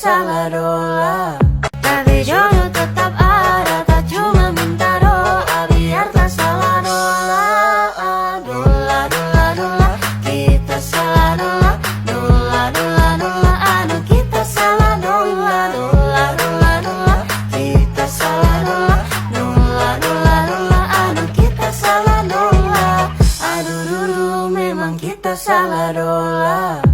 salah dola. Tapi jodoh tetap ada, tak cuma minta doa biar tak salah dola. Dola, dola, dola, kita salah dola. Dola, dola, dola, aduh kita salah dola. Dola, dola, dola, kita salah dola. Dola, dola, dola, aduh kita salah dola. Aduh dulu memang kita salah dola.